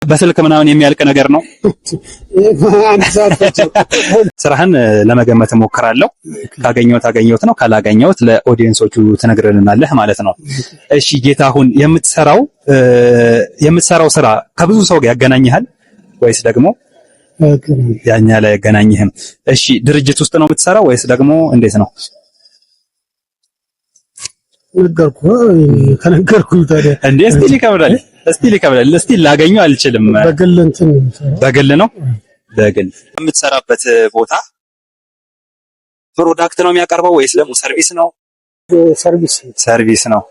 በስልክ ምናምን የሚያልቅ ነገር ነው። ስራህን ለመገመት እሞክራለሁ። ካገኘሁት ነው፣ ካላገኘሁት ለኦዲየንሶቹ ትነግርልናለህ ማለት ነው። እሺ ጌታሁን፣ የምትሰራው ስራ ከብዙ ሰው ጋር ያገናኝሃል ወይስ ደግሞ ያኛ ላይ ያገናኝህም? እሺ ድርጅት ውስጥ ነው የምትሰራው ወይስ ደግሞ እንዴት ነው? ከነገርኩህ ታዲያ እንዴ እስቲ ሊከብዳል። እስቲ ላገኘው አልችልም። በግል ነው። በግል የምትሰራበት ቦታ ፕሮዳክት ነው የሚያቀርበው ወይስ ደግሞ ሰርቪስ ነው? ሰርቪስ ነው።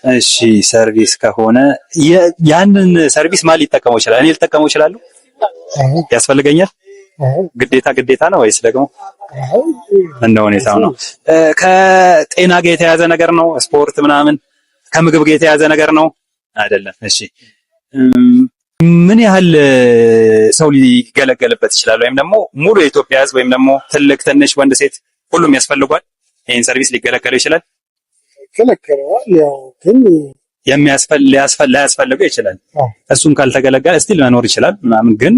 እሺ ሰርቪስ ከሆነ ያንን ሰርቪስ ማን ሊጠቀመው ይችላል? እኔ ልጠቀመው እችላለሁ? ያስፈልገኛል? ግዴታ ነው ወይስ ደግሞ እንደ ሁኔታው ነው? ከጤና ጋር የተያዘ ነገር ነው? ስፖርት ምናምን ከምግብ ጋር የተያዘ ነገር ነው? አይደለም። እሺ ምን ያህል ሰው ሊገለገልበት ይችላል? ወይም ደግሞ ሙሉ የኢትዮጵያ ሕዝብ ወይም ደግሞ ትልቅ፣ ትንሽ፣ ወንድ፣ ሴት ሁሉም ያስፈልጓል? ይሄን ሰርቪስ ሊገለገለው ይችላል? ይገለገለዋል። ያው ግን ሊያስፈልገው ይችላል። እሱም ካልተገለገለ እስቲል መኖር ይችላል ምናምን፣ ግን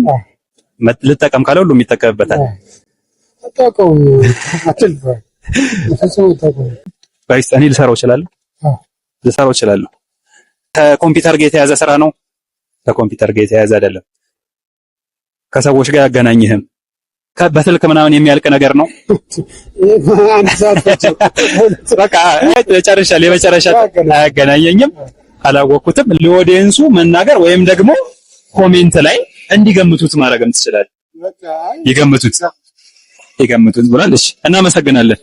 ልጠቀም ካለ ሁሉም ይጠቀምበታል። አጣቀው እኔ ልሰራው እችላለሁ። ከኮምፒውተር ጋር የተያዘ ስራ ነው? ከኮምፒውተር ጋር የተያዘ አይደለም። ከሰዎች ጋር ያገናኝህም? በስልክ ምናምን የሚያልቅ ነገር ነው? በቃ የመጨረሻ አያገናኘኝም፣ አላወቅኩትም። ለኦዲየንሱ መናገር ወይም ደግሞ ኮሜንት ላይ እንዲገምቱት ማድረግም ትችላለህ። ይገምቱት ብላለች። እናመሰግናለን።